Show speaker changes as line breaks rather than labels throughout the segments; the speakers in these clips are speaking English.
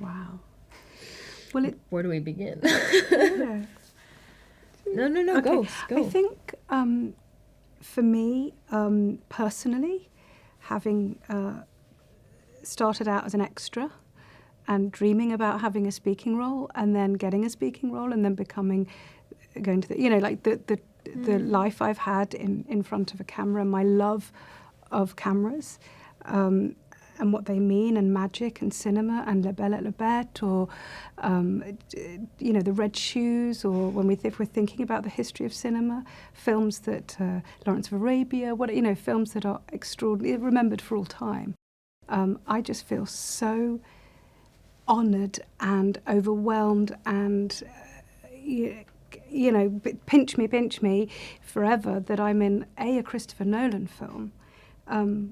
Wow. Well,
Where do we begin?
yeah.
No,
Okay.
go.
I think for me, personally, having started out as an extra and dreaming about having a speaking role and then getting a speaking role and then going to the life I've had in front of a camera, my love of cameras, and what they mean, and magic and cinema and La Belle et la Bête, or the Red Shoes, or if we're thinking about the history of cinema, films that Lawrence of Arabia, films that are extraordinarily remembered for all time. I just feel so honoured and overwhelmed and pinch me forever that I'm in a Christopher Nolan film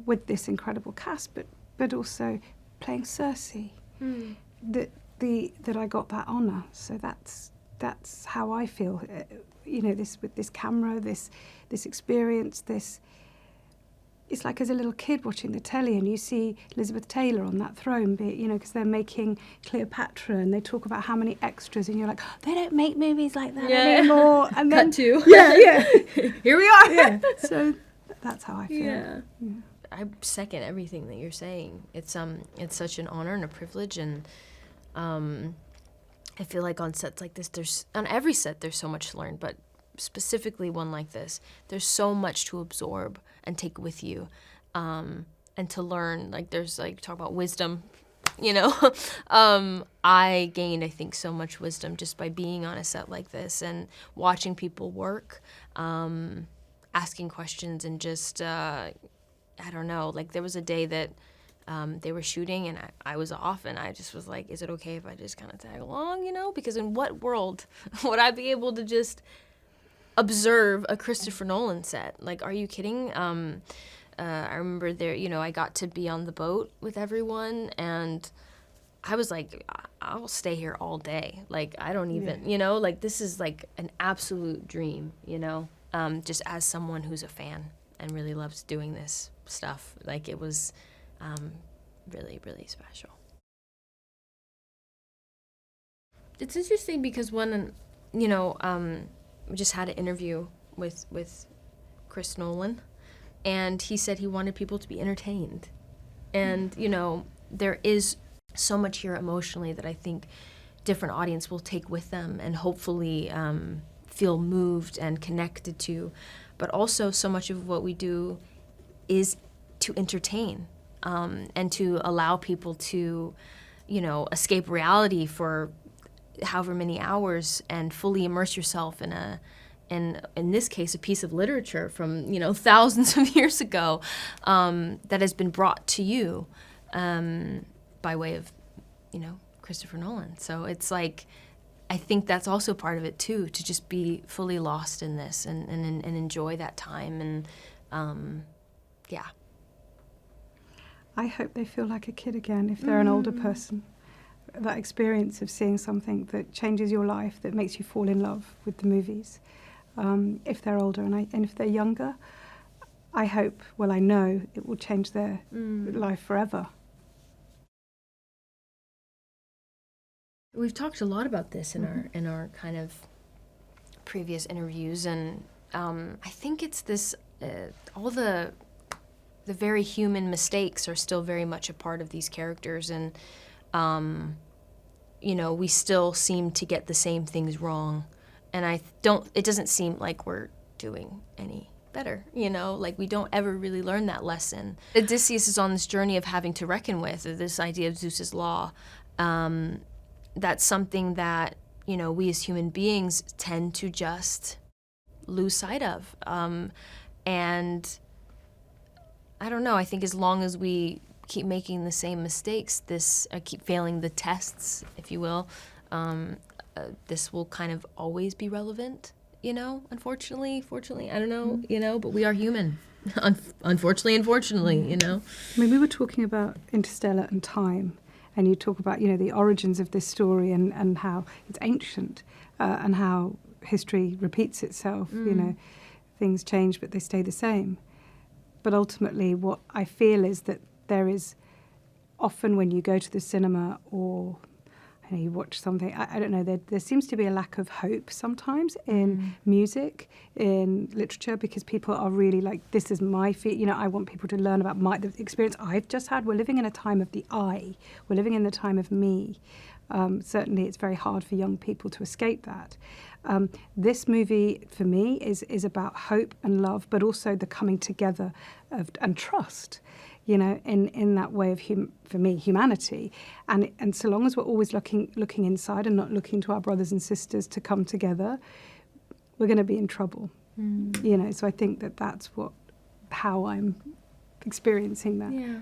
with this incredible cast, but also playing Cersei. That I got that honour. So that's how I feel. This with this camera, this experience, this. It's like as a little kid watching the telly and you see Elizabeth Taylor on that throne, because they're making Cleopatra and they talk about how many extras and you're like, oh, they don't make movies like that anymore. And then,
Cut to.
Yeah.
Here we are.
Yeah. So that's how I feel.
Yeah. I second everything that you're saying. It's such an honor and a privilege, and I feel like on sets like this, on every set there's so much to learn, but specifically one like this, there's so much to absorb and take with you, and to learn. Like there's talk about wisdom, I gained, I think, so much wisdom just by being on a set like this and watching people work, asking questions, and just I don't know, there was a day that they were shooting and I was off, and I just was like, is it okay if I just kind of tag along, because in what world would I be able to just observe a Christopher Nolan set? Are you kidding? I remember there, I got to be on the boat with everyone, and I was like, I'll stay here all day. I don't even, this is an absolute dream, just as someone who's a fan and really loves doing this stuff. It was really, really special. It's interesting because when, we just had an interview with Chris Nolan, and he said he wanted people to be entertained. And, there is so much here emotionally that I think different audience will take with them and hopefully feel moved and connected to. But also so much of what we do is to entertain, and to allow people to, escape reality for however many hours and fully immerse yourself in this case, a piece of literature from, thousands of years ago, that has been brought to you by way of, Christopher Nolan. So it's I think that's also part of it too, to just be fully lost in this and enjoy that time. And yeah.
I hope they feel like a kid again if they're an older person. That experience of seeing something that changes your life, that makes you fall in love with the movies. If they're older, and if they're younger, I hope, I know it will change their life forever.
We've talked a lot about this in our kind of previous interviews, and I think it's this all the very human mistakes are still very much a part of these characters, and we still seem to get the same things wrong, and it doesn't seem like we're doing any better, we don't ever really learn that lesson. Odysseus is on this journey of having to reckon with this idea of Zeus's law. That's something that, we as human beings tend to just lose sight of. And I don't know, I think as long as we keep making the same mistakes, keep failing the tests, if you will, this will kind of always be relevant, unfortunately, fortunately, I don't know, but we are human. Unfortunately, I
mean, we were talking about Interstellar and time, and you talk about, the origins of this story and how it's ancient, and how history repeats itself, things change but they stay the same. But ultimately what I feel is that there is often when you go to the cinema or you watch something, I don't know, there seems to be a lack of hope sometimes in music, in literature, because people are really like, this is my I want people to learn about the experience I've just had. We're living in a time of the I. We're living in the time of me. Certainly it's very hard for young people to escape that. This movie, for me, is about hope and love, but also the coming together and trust, in that way of, for me, humanity. And so long as we're always looking inside and not looking to our brothers and sisters to come together, we're going to be in trouble. So I think that's how I'm experiencing that.
Yeah.